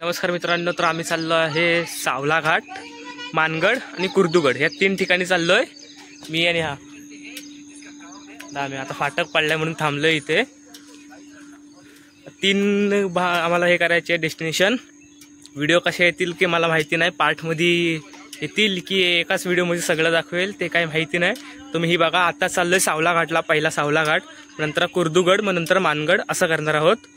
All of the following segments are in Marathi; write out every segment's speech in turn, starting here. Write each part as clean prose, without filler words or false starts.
नमस्कार मित्रांनो, तर आम्ही चाललो आहे सावला घाट, मानगड आणि कुर्दुगड या 3 ठिकाणी चाललोय मी आणि हा आम्ही आता फाटक पडलाय म्हणून थांबलोय इथे। 3 आम्हाला हे करायचे डेस्टिनेशन। व्हिडिओ कसे येतील की मला माहिती नाही, पार्ट मध्ये येतील की एकाच व्हिडिओ मध्ये सगळं दाखवेल ते काही माहिती नाही। तुम्ही ही बघा, आता चाललोय सावला घाटला, पहिला सावला घाट, नंतर कुर्दुगड, मग नंतर मानगड असं करणार आहोत।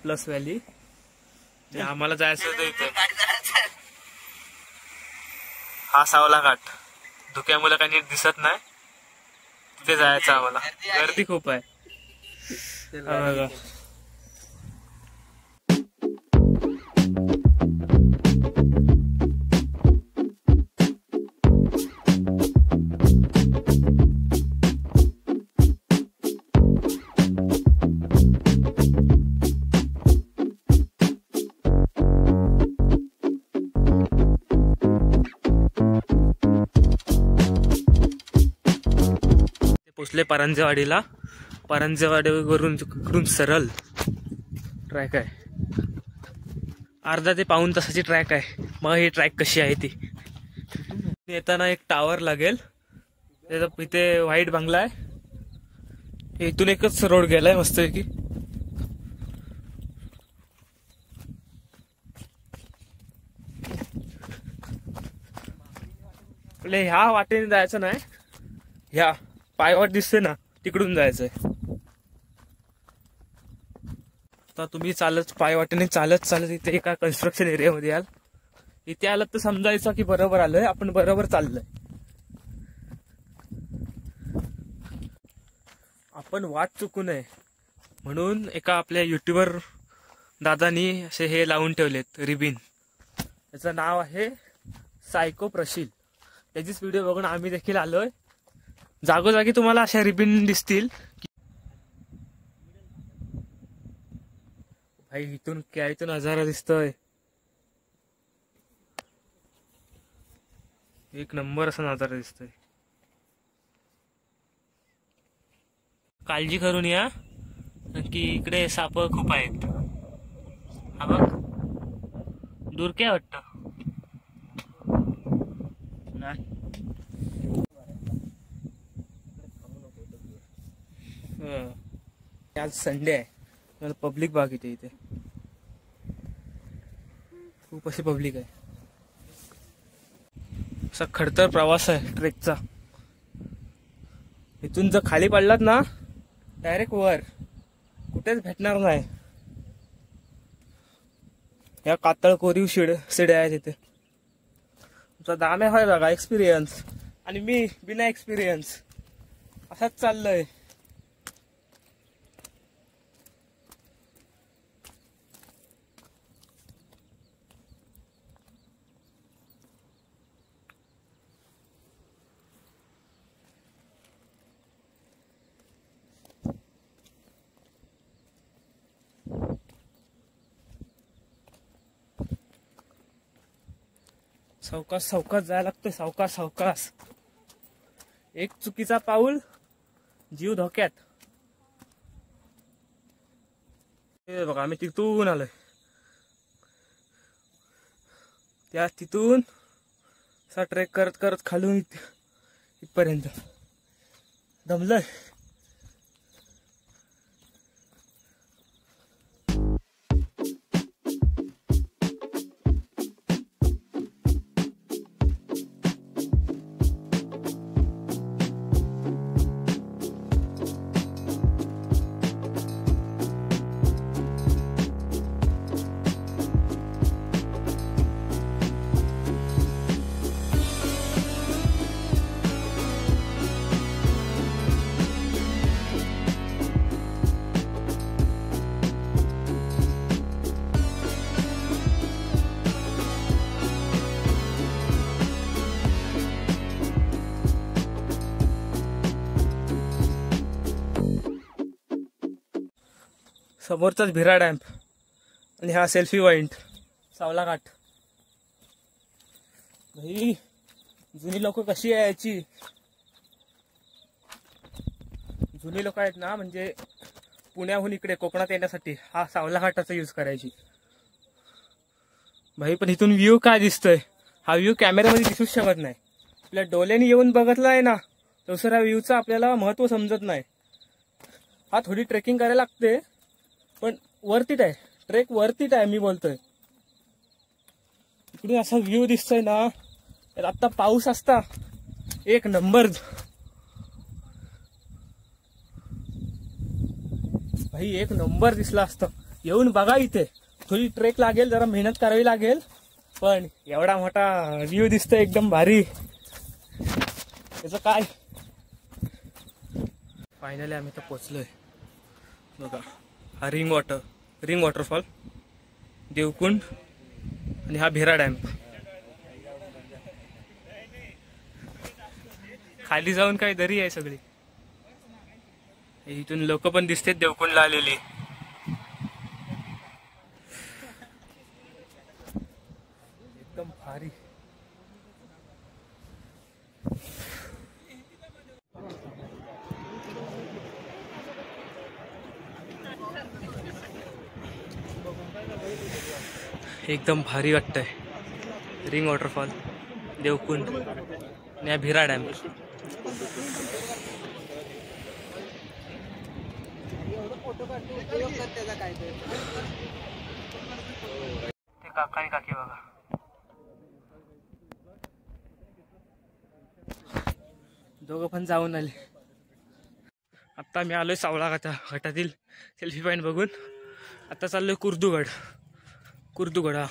प्लस व्हॅली आम्हाला जायचं होतं इथे। हा सावला घाट धुक्यामुळे काही नीट दिसत नाही, तिथे जायचं आम्हाला। गर्दी खूप आहे। पोचले परांजेवाडीला। परांजेवाडीवरून सरळ ट्रॅक आहे, अर्धा ते पाऊण तासाची ट्रॅक आहे। मग ही ट्रॅक कशी आहे ती येताना एक टावर लागेल, त्याचा इथे व्हाईट बंगला आहे, इथून एकच रोड गेलाय मस्तपैकी। ह्या वाटेने जायचं नाही, ह्या पायवाट दिसते ना तिकडून जायचंय। आता तुम्ही चालत पायवाटेने चालत इथे एका कन्स्ट्रक्शन एरियामध्ये याल। इथे आलात तर समजायचं की बरोबर आलोय आपण, बरोबर चाललोय आपण। वाट चुकू नये म्हणून एका आपल्या युट्यूबर दादानी असे हे लावून ठेवलेत रिबिन, त्याचं नाव आहे सायको प्रशील। त्याचीच व्हिडिओ बघून आम्ही देखील आलोय। जागोजागी तुम्हाला अशा रिबिन दिसतील। भाई इथून काय तो नजारा दिसतोय, एक नंबर असा नजारा दिसतोय। काळजी करून या की इकडे साप खूप आहेत। हा बघ, दूर काय वाटतं नाही। आज संडे आहे, पब्लिक बाग इथे खूप अशी पब्लिक आहे। असा खडतर प्रवास आहे ट्रेकचा। इथून जर खाली पडलात ना डायरेक्ट वर कुठेच भेटणार नाही। या कातळ कोरीव शिड्या आहेत इथे। तुमचा दाम आहे बघा एक्सपिरियन्स, आणि मी बिना एक्सपिरियन्स असाच चाललोय। सावकाश सावकाश जायला लागतोय, सावकाश सावकाश। एक चुकीचा पाऊल जीव धोक्यात। हे बघा आम्ही तिथून आलोय, त्या तिथून असा ट्रेक करत करत खालून इथपर्यंत दमलोय. समोरचाच भिरा डॅम्प आणि हा सेल्फी पॉइंट सावला घाट. भाई जुनी लोक कशी यायची, जुनी लोक आहेत ना, म्हणजे पुण्याहून इकडे कोकणात येण्यासाठी हा सावला घाटाचा यूज करायची. भाई पण इथून व्ह्यू काय दिसतोय, हा व्ह्यू कॅमेऱ्यामध्ये दिसूच शकत नाही. आपल्या डोळ्याने येऊन बघितला आहे ना, दुसऱ्या व्ह्यूचं आपल्याला महत्त्व समजत नाही. हा थोडी ट्रेकिंग करायला लागते, पण वरतीट आहे, ट्रेक वरतीट आहे मी बोलतोय. इकडे असा व्ह्यू दिसतोय ना, आता पाऊस असता एक नंबर. भाई एक नंबर दिसला असतं. येऊन बघा, इथे थोडी ट्रेक लागेल, जरा मेहनत करावी लागेल, पण एवढा मोठा व्ह्यू दिसतोय एकदम भारी. त्याचं काय. फायनली आम्ही तर पोचलोय बघा. हा रिंग वॉटरफॉल, देवकुंड आणि हा भिरा डॅम्प. खाली जाऊन काय दरी आहे सगळी. इथून लोक पण दिसतात देवकुंडला आलेली. एकदम भारी. एकदम भारी वाटतंय. रिंग वॉटरफॉल, देवकुंड आणि भिरा डॅम. ते काका आणि काकी बघा. दोघं पण जाऊन आले. आता मी आलोय सावळा घाटातील सेल्फी पॉइंट बघून. आता चाललोय कुर्दुगड. हा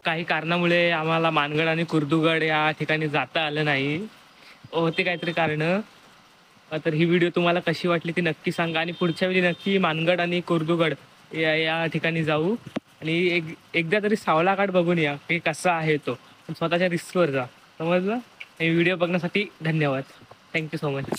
काही कारणामुळे आम्हाला मानगड आणि कुर्दुगड या ठिकाणी जाता आलं नाही. होते काहीतरी कारण. तर ही व्हिडिओ तुम्हाला कशी वाटली ती नक्की सांगा, आणि पुढच्या वेळी नक्की मानगड आणि कुर्दुगड या ठिकाणी जाऊ, आणि एकदा तरी सावला घाट बघून या की कसा आहे तो. स्वतःच्या रिस्कवर जा, समजलं. हे व्हिडिओ बघण्यासाठी धन्यवाद. Thank you so much.